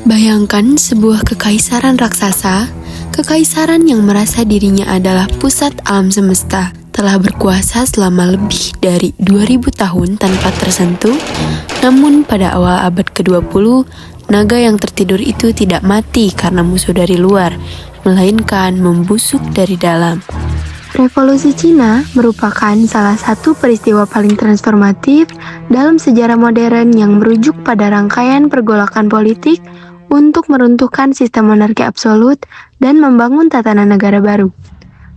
Bayangkan sebuah kekaisaran raksasa, kekaisaran yang merasa dirinya adalah pusat alam semesta, telah berkuasa selama lebih dari 2000 tahun tanpa tersentuh. Namun pada awal abad ke-20, naga yang tertidur itu tidak mati karena musuh dari luar, melainkan membusuk dari dalam. Revolusi Cina merupakan salah satu peristiwa paling transformatif dalam sejarah modern yang merujuk pada rangkaian pergolakan politik untuk meruntuhkan sistem monarki absolut dan membangun tatanan negara baru.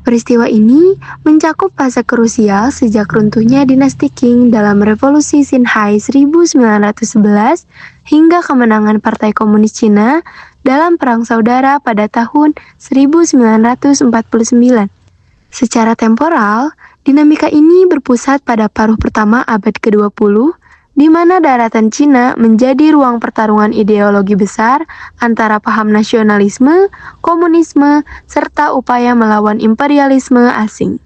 Peristiwa ini mencakup fase krusial sejak runtuhnya dinasti Qing dalam Revolusi Xinhai 1911 hingga kemenangan Partai Komunis Cina dalam Perang Saudara pada tahun 1949. Secara temporal, dinamika ini berpusat pada paruh pertama abad ke-20, di mana daratan Cina menjadi ruang pertarungan ideologi besar antara paham nasionalisme, komunisme, serta upaya melawan imperialisme asing.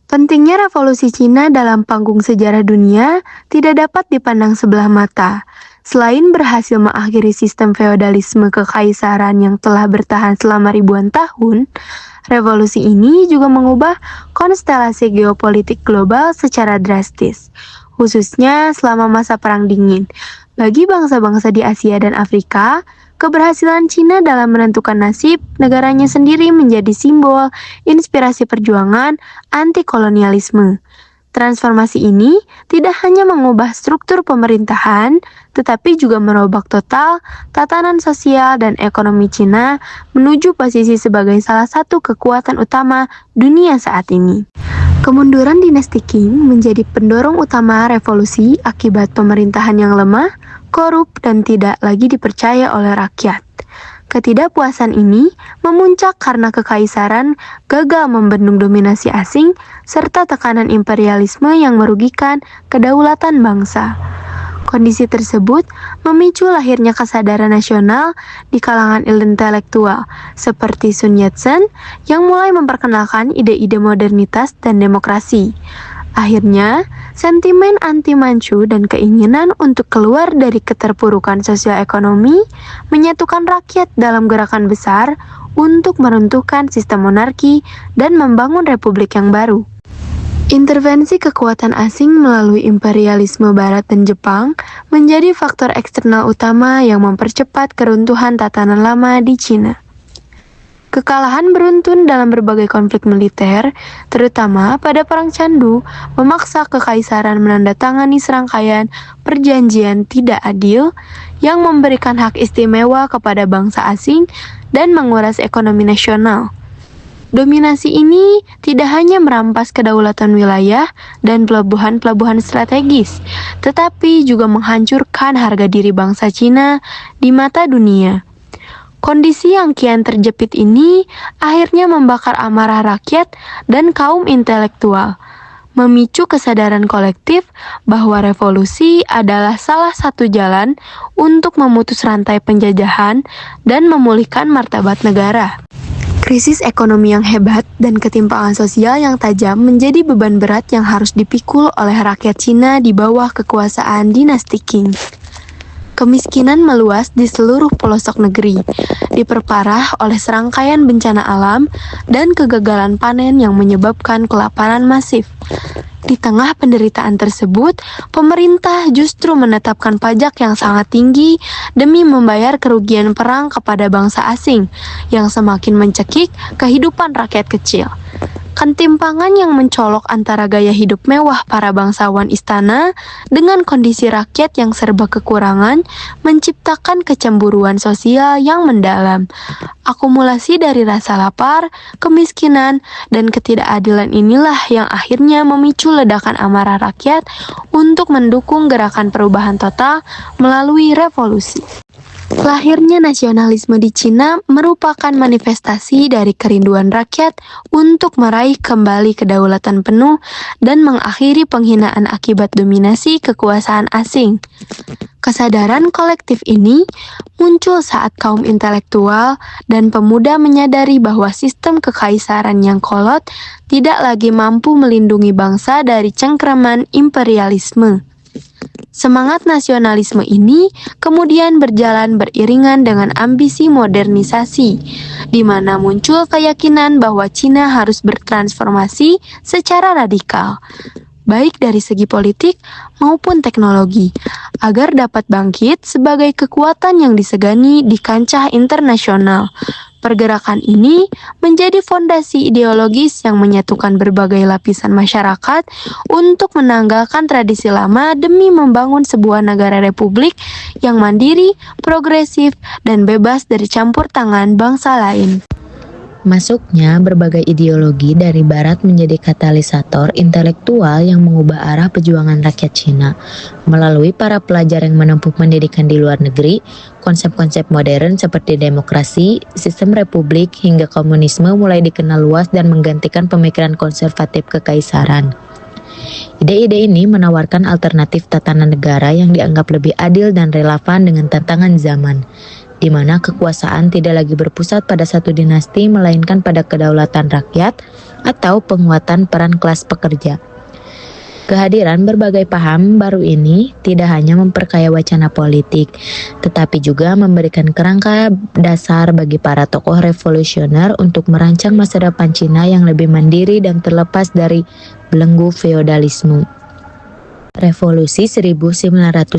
Pentingnya revolusi Cina dalam panggung sejarah dunia tidak dapat dipandang sebelah mata. Selain berhasil mengakhiri sistem feodalisme kekaisaran yang telah bertahan selama ribuan tahun, revolusi ini juga mengubah konstelasi geopolitik global secara drastis, khususnya selama masa Perang Dingin. Bagi bangsa-bangsa di Asia dan Afrika, keberhasilan Cina dalam menentukan nasib negaranya sendiri menjadi simbol inspirasi perjuangan anti-kolonialisme. Transformasi ini tidak hanya mengubah struktur pemerintahan, tetapi juga merobak total tatanan sosial dan ekonomi Cina menuju posisi sebagai salah satu kekuatan utama dunia saat ini. Kemunduran dinasti Qing menjadi pendorong utama revolusi akibat pemerintahan yang lemah, korup, dan tidak lagi dipercaya oleh rakyat. Ketidakpuasan ini memuncak karena kekaisaran gagal membendung dominasi asing serta tekanan imperialisme yang merugikan kedaulatan bangsa. Kondisi tersebut memicu lahirnya kesadaran nasional di kalangan intelektual seperti Sun Yat-sen yang mulai memperkenalkan ide-ide modernitas dan demokrasi. Akhirnya, sentimen anti-Manchu dan keinginan untuk keluar dari keterpurukan sosial ekonomi menyatukan rakyat dalam gerakan besar untuk meruntuhkan sistem monarki dan membangun republik yang baru. Intervensi kekuatan asing melalui imperialisme Barat dan Jepang menjadi faktor eksternal utama yang mempercepat keruntuhan tatanan lama di Cina. Kekalahan beruntun dalam berbagai konflik militer, terutama pada Perang Candu, memaksa kekaisaran menandatangani serangkaian perjanjian tidak adil yang memberikan hak istimewa kepada bangsa asing dan menguras ekonomi nasional. Dominasi ini tidak hanya merampas kedaulatan wilayah dan pelabuhan-pelabuhan strategis, tetapi juga menghancurkan harga diri bangsa Cina di mata dunia. Kondisi yang kian terjepit ini akhirnya membakar amarah rakyat dan kaum intelektual, memicu kesadaran kolektif bahwa revolusi adalah salah satu jalan untuk memutus rantai penjajahan dan memulihkan martabat negara. Krisis ekonomi yang hebat dan ketimpangan sosial yang tajam menjadi beban berat yang harus dipikul oleh rakyat Cina di bawah kekuasaan dinasti Qing. Kemiskinan meluas di seluruh pelosok negeri, diperparah oleh serangkaian bencana alam dan kegagalan panen yang menyebabkan kelaparan masif. Di tengah penderitaan tersebut, pemerintah justru menetapkan pajak yang sangat tinggi demi membayar kerugian perang kepada bangsa asing yang semakin mencekik kehidupan rakyat kecil. Ketimpangan yang mencolok antara gaya hidup mewah para bangsawan istana dengan kondisi rakyat yang serba kekurangan menciptakan kecemburuan sosial yang mendalam. Akumulasi dari rasa lapar, kemiskinan, dan ketidakadilan inilah yang akhirnya memicu ledakan amarah rakyat untuk mendukung gerakan perubahan total melalui revolusi. Lahirnya nasionalisme di Cina merupakan manifestasi dari kerinduan rakyat untuk meraih kembali kedaulatan penuh dan mengakhiri penghinaan akibat dominasi kekuasaan asing. Kesadaran kolektif ini muncul saat kaum intelektual dan pemuda menyadari bahwa sistem kekaisaran yang kolot tidak lagi mampu melindungi bangsa dari cengkraman imperialisme. Semangat nasionalisme ini kemudian berjalan beriringan dengan ambisi modernisasi, di mana muncul keyakinan bahwa Cina harus bertransformasi secara radikal, baik dari segi politik maupun teknologi, agar dapat bangkit sebagai kekuatan yang disegani di kancah internasional. Pergerakan ini menjadi fondasi ideologis yang menyatukan berbagai lapisan masyarakat untuk menanggalkan tradisi lama demi membangun sebuah negara republik yang mandiri, progresif, dan bebas dari campur tangan bangsa lain. Masuknya berbagai ideologi dari barat menjadi katalisator intelektual yang mengubah arah perjuangan rakyat Cina. Melalui para pelajar yang menempuh pendidikan di luar negeri, konsep-konsep modern seperti demokrasi, sistem republik, hingga komunisme mulai dikenal luas dan menggantikan pemikiran konservatif kekaisaran. Ide-ide ini menawarkan alternatif tatanan negara yang dianggap lebih adil dan relevan dengan tantangan zaman, di mana kekuasaan tidak lagi berpusat pada satu dinasti melainkan pada kedaulatan rakyat atau penguatan peran kelas pekerja. Kehadiran berbagai paham baru ini tidak hanya memperkaya wacana politik, tetapi juga memberikan kerangka dasar bagi para tokoh revolusioner untuk merancang masa depan Cina yang lebih mandiri dan terlepas dari belenggu feodalisme. Revolusi 1911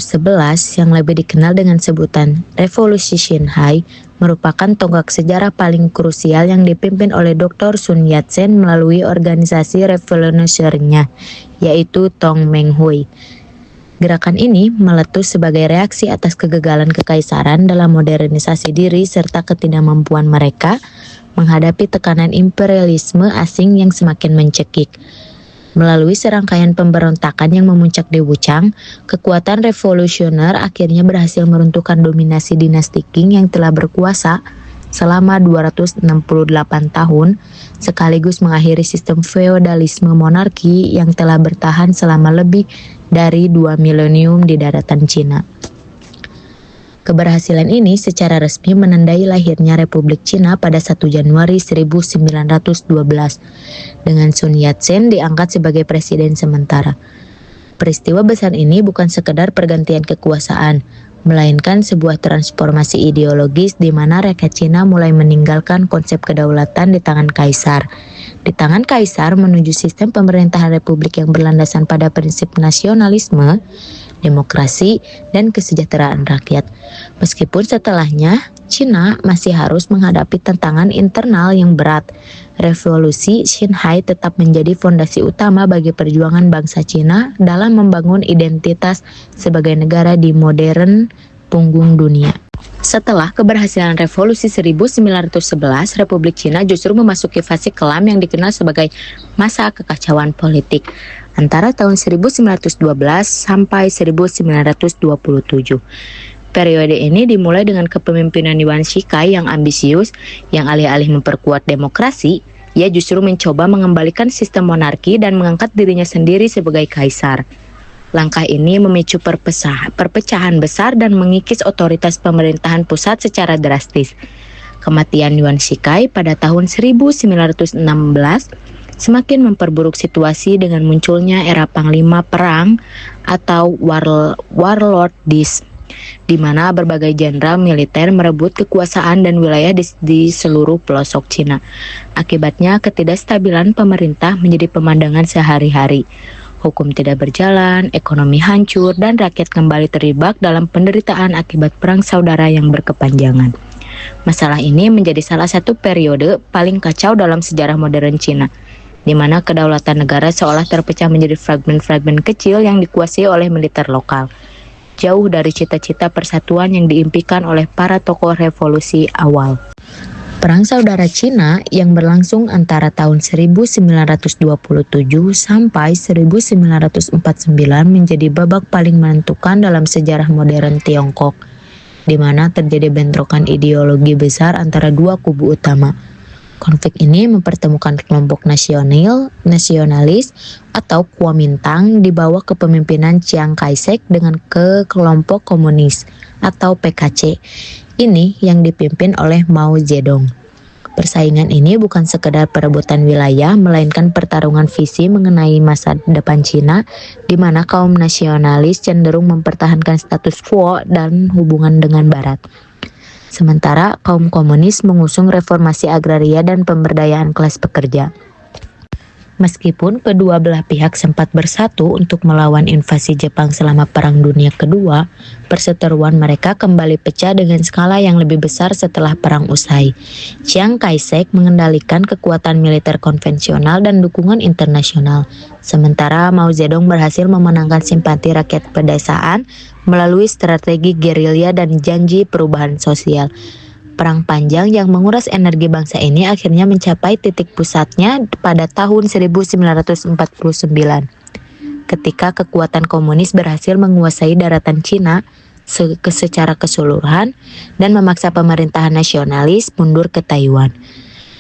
yang lebih dikenal dengan sebutan Revolusi Shanghai merupakan tonggak sejarah paling krusial yang dipimpin oleh Dr. Sun Yat-sen melalui organisasi revolusionernya, yaitu Tongmenghui. Gerakan ini meletus sebagai reaksi atas kegagalan kekaisaran dalam modernisasi diri serta ketidakmampuan mereka menghadapi tekanan imperialisme asing yang semakin mencekik. Melalui serangkaian pemberontakan yang memuncak di Wuchang, kekuatan revolusioner akhirnya berhasil meruntuhkan dominasi dinasti Qing yang telah berkuasa selama 268 tahun, sekaligus mengakhiri sistem feodalisme monarki yang telah bertahan selama lebih dari 2 milenium di daratan Cina. Keberhasilan ini secara resmi menandai lahirnya Republik Cina pada 1 Januari 1912 dengan Sun Yat-sen diangkat sebagai presiden sementara. Peristiwa besar ini bukan sekedar pergantian kekuasaan, melainkan sebuah transformasi ideologis di mana rakyat Cina mulai meninggalkan konsep kedaulatan di tangan kaisar. Di tangan kaisar menuju sistem pemerintahan republik yang berlandasan pada prinsip nasionalisme, demokrasi, dan kesejahteraan rakyat. Meskipun setelahnya, Cina masih harus menghadapi tantangan internal yang berat, revolusi Shanghai tetap menjadi fondasi utama bagi perjuangan bangsa Cina dalam membangun identitas sebagai negara di modern punggung dunia. Setelah keberhasilan revolusi 1911, Republik Cina justru memasuki fase kelam yang dikenal sebagai masa kekacauan politik antara tahun 1912 sampai 1927. Periode ini dimulai dengan kepemimpinan Yuan Shikai yang ambisius, yang alih-alih memperkuat demokrasi, ia justru mencoba mengembalikan sistem monarki dan mengangkat dirinya sendiri sebagai kaisar. Langkah ini memicu perpecahan besar dan mengikis otoritas pemerintahan pusat secara drastis. Kematian Yuan Shikai pada tahun 1916 semakin memperburuk situasi dengan munculnya era Panglima Perang atau warlordisme, di mana berbagai jenderal militer merebut kekuasaan dan wilayah di seluruh pelosok Cina. Akibatnya, ketidakstabilan pemerintah menjadi pemandangan sehari-hari. Hukum tidak berjalan, ekonomi hancur, dan rakyat kembali terjebak dalam penderitaan akibat perang saudara yang berkepanjangan. Masalah ini menjadi salah satu periode paling kacau dalam sejarah modern Cina, di mana kedaulatan negara seolah terpecah menjadi fragmen-fragmen kecil yang dikuasai oleh militer lokal, jauh dari cita-cita persatuan yang diimpikan oleh para tokoh revolusi awal. Perang Saudara Cina yang berlangsung antara tahun 1927 sampai 1949 menjadi babak paling menentukan dalam sejarah modern Tiongkok, di mana terjadi bentrokan ideologi besar antara dua kubu utama. Konflik ini mempertemukan kelompok nasionalis atau Kuomintang di bawah kepemimpinan Chiang Kai-shek dengan kelompok komunis atau PKC. Ini yang dipimpin oleh Mao Zedong. Persaingan ini bukan sekedar perebutan wilayah, melainkan pertarungan visi mengenai masa depan Cina, di mana kaum nasionalis cenderung mempertahankan status quo dan hubungan dengan Barat. Sementara kaum komunis mengusung reformasi agraria dan pemberdayaan kelas pekerja. Meskipun kedua belah pihak sempat bersatu untuk melawan invasi Jepang selama Perang Dunia Kedua, perseteruan mereka kembali pecah dengan skala yang lebih besar setelah perang usai. Chiang Kai-shek mengendalikan kekuatan militer konvensional dan dukungan internasional, sementara Mao Zedong berhasil memenangkan simpati rakyat pedesaan melalui strategi gerilya dan janji perubahan sosial. Perang panjang yang menguras energi bangsa ini akhirnya mencapai titik pusatnya pada tahun 1949, ketika kekuatan komunis berhasil menguasai daratan Cina secara keseluruhan dan memaksa pemerintahan nasionalis mundur ke Taiwan.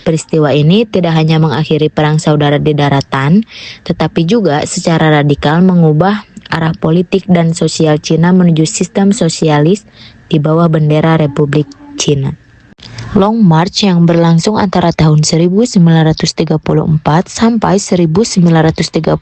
Peristiwa ini tidak hanya mengakhiri perang saudara di daratan, tetapi juga secara radikal mengubah arah politik dan sosial Cina menuju sistem sosialis di bawah bendera Republik Cina. Long March yang berlangsung antara tahun 1934 sampai 1935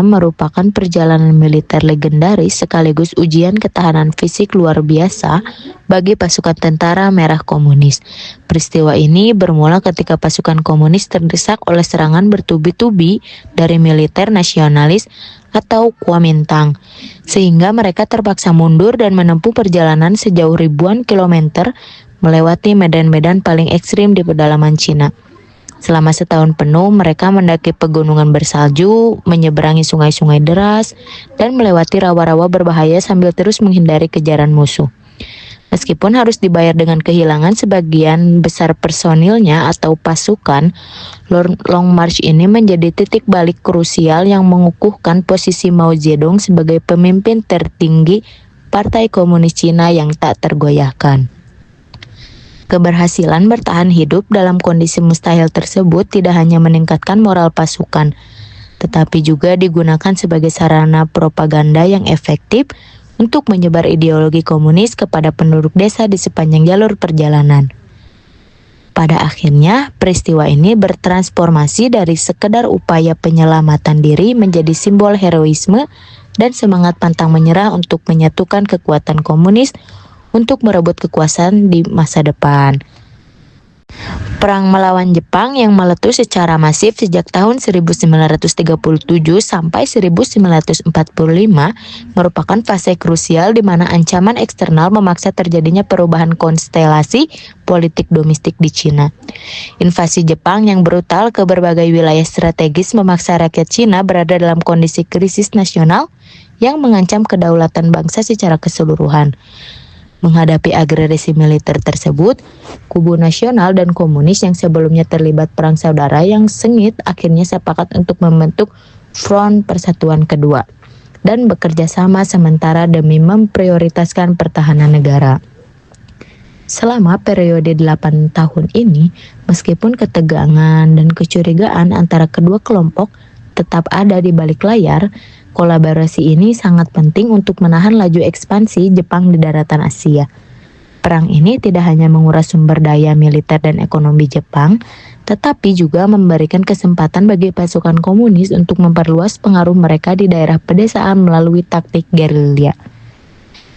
merupakan perjalanan militer legendaris sekaligus ujian ketahanan fisik luar biasa bagi pasukan tentara merah komunis. Peristiwa ini bermula ketika pasukan komunis terdesak oleh serangan bertubi-tubi dari militer nasionalis atau Kuomintang, sehingga mereka terpaksa mundur dan menempuh perjalanan sejauh ribuan kilometer melewati medan-medan paling ekstrim di pedalaman Cina. Selama setahun penuh, mereka mendaki pegunungan bersalju, menyeberangi sungai-sungai deras, dan melewati rawa-rawa berbahaya sambil terus menghindari kejaran musuh. Meskipun harus dibayar dengan kehilangan sebagian besar personilnya atau pasukan, Long March ini menjadi titik balik krusial yang mengukuhkan posisi Mao Zedong sebagai pemimpin tertinggi Partai Komunis Cina yang tak tergoyahkan. Keberhasilan bertahan hidup dalam kondisi mustahil tersebut tidak hanya meningkatkan moral pasukan, tetapi juga digunakan sebagai sarana propaganda yang efektif untuk menyebar ideologi komunis kepada penduduk desa di sepanjang jalur perjalanan. Pada akhirnya, peristiwa ini bertransformasi dari sekedar upaya penyelamatan diri menjadi simbol heroisme dan semangat pantang menyerah untuk menyatukan kekuatan komunis untuk merebut kekuasaan di masa depan. Perang melawan Jepang yang meletus secara masif sejak tahun 1937 sampai 1945 merupakan fase krusial di mana ancaman eksternal memaksa terjadinya perubahan konstelasi politik domestik di Cina. Invasi Jepang yang brutal ke berbagai wilayah strategis memaksa rakyat Cina berada dalam kondisi krisis nasional yang mengancam kedaulatan bangsa secara keseluruhan. Menghadapi agresi militer tersebut, kubu nasional dan komunis yang sebelumnya terlibat perang saudara yang sengit akhirnya sepakat untuk membentuk Front Persatuan Kedua dan bekerja sama sementara demi memprioritaskan pertahanan negara. Selama periode 8 tahun ini, meskipun ketegangan dan kecurigaan antara kedua kelompok tetap ada di balik layar, kolaborasi ini sangat penting untuk menahan laju ekspansi Jepang di daratan Asia. Perang ini tidak hanya menguras sumber daya militer dan ekonomi Jepang, tetapi juga memberikan kesempatan bagi pasukan komunis untuk memperluas pengaruh mereka di daerah pedesaan melalui taktik gerilya.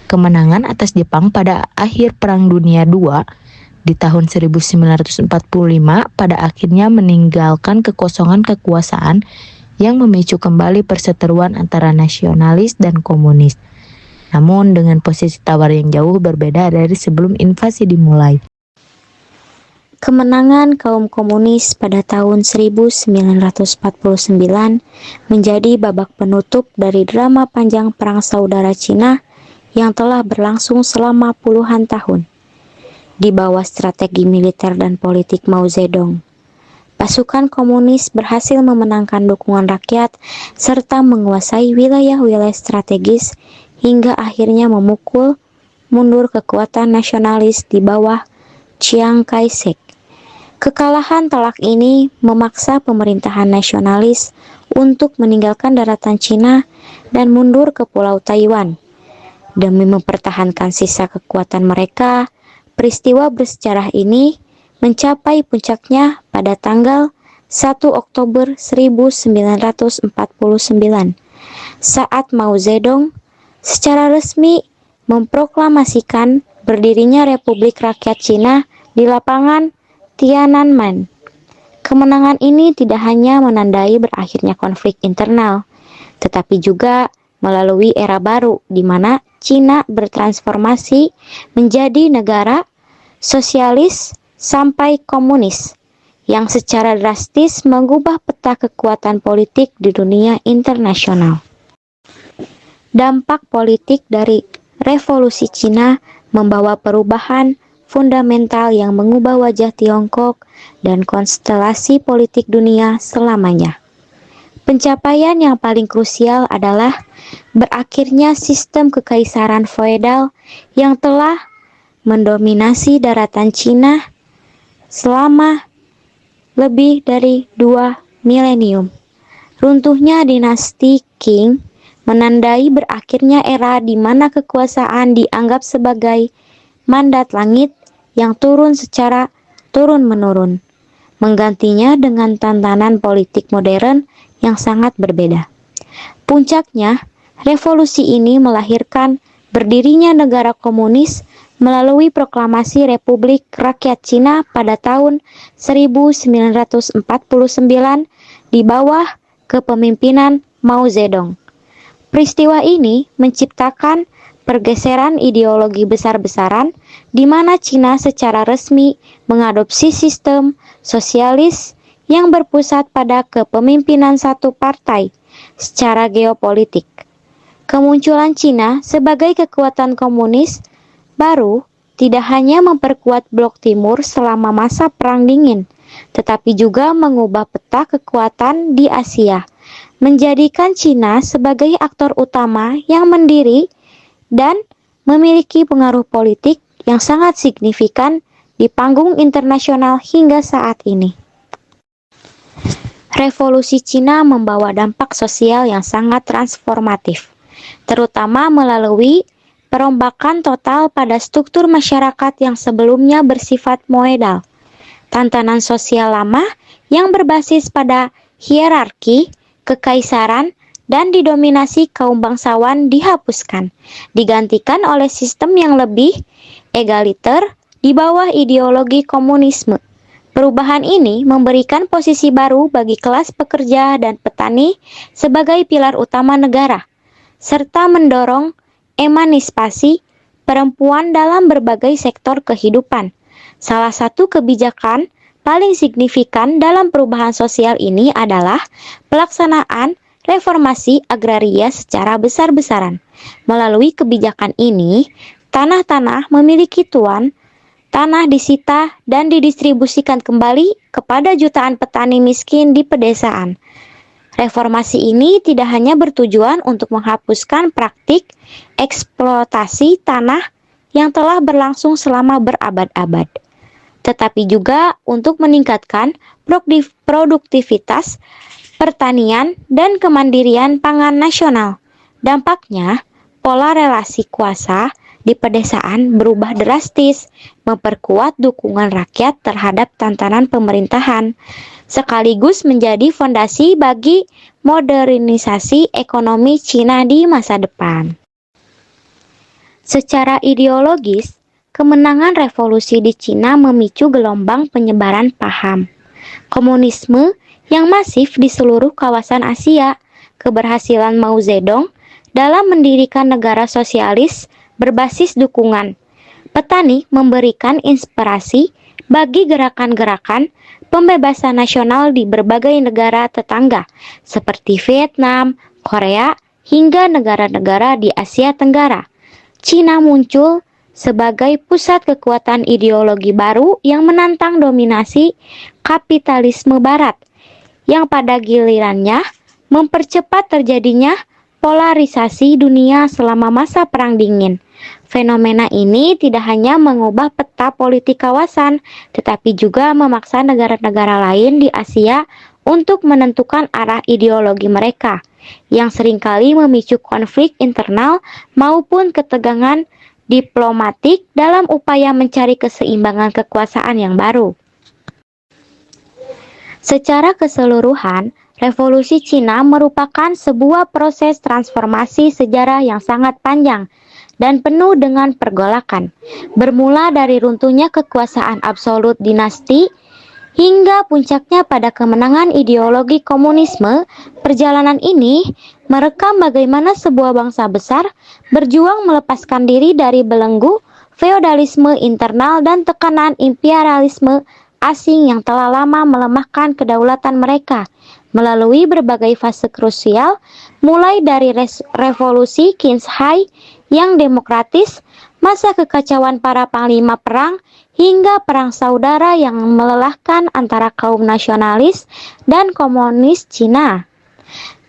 Kemenangan atas Jepang pada akhir Perang Dunia II di tahun 1945 pada akhirnya meninggalkan kekosongan kekuasaan yang memicu kembali perseteruan antara nasionalis dan komunis. Namun dengan posisi tawar yang jauh berbeda dari sebelum invasi dimulai. Kemenangan kaum komunis pada tahun 1949 menjadi babak penutup dari drama panjang Perang Saudara Cina yang telah berlangsung selama puluhan tahun. Di bawah strategi militer dan politik Mao Zedong, pasukan komunis berhasil memenangkan dukungan rakyat serta menguasai wilayah-wilayah strategis hingga akhirnya memukul mundur kekuatan nasionalis di bawah Chiang Kai-shek. Kekalahan telak ini memaksa pemerintahan nasionalis untuk meninggalkan daratan Cina dan mundur ke Pulau Taiwan. Demi mempertahankan sisa kekuatan mereka, peristiwa bersejarah ini mencapai puncaknya pada tanggal 1 Oktober 1949 saat Mao Zedong secara resmi memproklamasikan berdirinya Republik Rakyat Cina di lapangan Tiananmen. Kemenangan ini tidak hanya menandai berakhirnya konflik internal, tetapi juga melalui era baru di mana Cina bertransformasi menjadi negara sosialis sampai komunis yang secara drastis mengubah peta kekuatan politik di dunia internasional. Dampak politik dari revolusi Cina membawa perubahan fundamental yang mengubah wajah Tiongkok dan konstelasi politik dunia selamanya. Pencapaian yang paling krusial adalah berakhirnya sistem kekaisaran feodal yang telah mendominasi daratan Cina selama lebih dari 2 milenium. Runtuhnya dinasti Qing menandai berakhirnya era di mana kekuasaan dianggap sebagai mandat langit yang turun secara turun-menurun, menggantinya dengan tantangan politik modern yang sangat berbeda. Puncaknya, revolusi ini melahirkan berdirinya negara komunis melalui proklamasi Republik Rakyat Cina pada tahun 1949 di bawah kepemimpinan Mao Zedong. Peristiwa ini menciptakan pergeseran ideologi besar-besaran di mana Cina secara resmi mengadopsi sistem sosialis yang berpusat pada kepemimpinan satu partai secara geopolitik. Kemunculan Cina sebagai kekuatan komunis baru tidak hanya memperkuat Blok Timur selama masa Perang Dingin, tetapi juga mengubah peta kekuatan di Asia, menjadikan Cina sebagai aktor utama yang mandiri dan memiliki pengaruh politik yang sangat signifikan di panggung internasional hingga saat ini. Revolusi Cina membawa dampak sosial yang sangat transformatif, terutama melalui perombakan total pada struktur masyarakat yang sebelumnya bersifat moedal. Tantangan sosial lama yang berbasis pada hierarki, kekaisaran, dan didominasi kaum bangsawan dihapuskan, digantikan oleh sistem yang lebih egaliter di bawah ideologi komunisme. Perubahan ini memberikan posisi baru bagi kelas pekerja dan petani sebagai pilar utama negara, serta mendorong emansipasi perempuan dalam berbagai sektor kehidupan. Salah satu kebijakan paling signifikan dalam perubahan sosial ini adalah pelaksanaan reformasi agraria secara besar-besaran. Melalui kebijakan ini, tanah-tanah memiliki tuan, tanah disita dan didistribusikan kembali kepada jutaan petani miskin di pedesaan. Reformasi ini tidak hanya bertujuan untuk menghapuskan praktik eksploitasi tanah yang telah berlangsung selama berabad-abad, tetapi juga untuk meningkatkan produktivitas pertanian dan kemandirian pangan nasional. Dampaknya, pola relasi kuasa di pedesaan berubah drastis, memperkuat dukungan rakyat terhadap tantangan pemerintahan, sekaligus menjadi fondasi bagi modernisasi ekonomi Cina di masa depan. Secara ideologis, kemenangan revolusi di Cina memicu gelombang penyebaran paham komunisme yang masif di seluruh kawasan Asia. Keberhasilan Mao Zedong dalam mendirikan negara sosialis berbasis dukungan petani memberikan inspirasi bagi gerakan-gerakan pembebasan nasional di berbagai negara tetangga seperti Vietnam, Korea, hingga negara-negara di Asia Tenggara. Cina muncul sebagai pusat kekuatan ideologi baru yang menantang dominasi kapitalisme barat, yang pada gilirannya mempercepat terjadinya polarisasi dunia selama masa Perang Dingin. Fenomena ini tidak hanya mengubah peta politik kawasan, tetapi juga memaksa negara-negara lain di Asia untuk menentukan arah ideologi mereka, yang seringkali memicu konflik internal maupun ketegangan diplomatik dalam upaya mencari keseimbangan kekuasaan yang baru. Secara keseluruhan, revolusi Cina merupakan sebuah proses transformasi sejarah yang sangat panjang dan penuh dengan pergolakan. Bermula dari runtuhnya kekuasaan absolut dinasti hingga puncaknya pada kemenangan ideologi komunisme, perjalanan ini merekam bagaimana sebuah bangsa besar berjuang melepaskan diri dari belenggu feodalisme internal dan tekanan imperialisme asing yang telah lama melemahkan kedaulatan mereka melalui berbagai fase krusial, mulai dari revolusi Qinghai yang demokratis, masa kekacauan para panglima perang, hingga perang saudara yang melelahkan antara kaum nasionalis dan komunis Cina.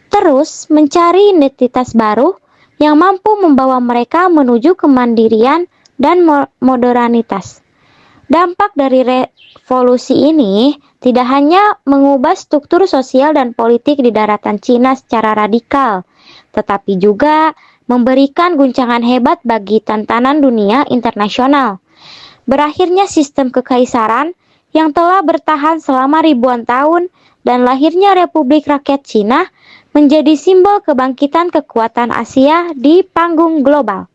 Terus mencari identitas baru yang mampu membawa mereka menuju kemandirian dan modernitas. Dampak dari revolusi ini tidak hanya mengubah struktur sosial dan politik di daratan Cina secara radikal, tetapi juga memberikan guncangan hebat bagi tatanan dunia internasional. Berakhirnya sistem kekaisaran yang telah bertahan selama ribuan tahun dan lahirnya Republik Rakyat Cina menjadi simbol kebangkitan kekuatan Asia di panggung global.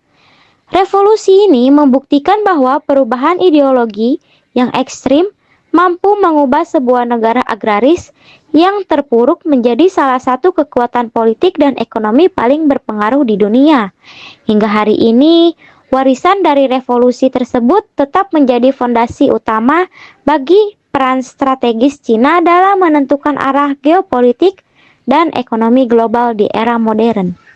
Revolusi ini membuktikan bahwa perubahan ideologi yang ekstrim mampu mengubah sebuah negara agraris yang terpuruk menjadi salah satu kekuatan politik dan ekonomi paling berpengaruh di dunia. Hingga hari ini, warisan dari revolusi tersebut tetap menjadi fondasi utama bagi peran strategis Cina dalam menentukan arah geopolitik dan ekonomi global di era modern.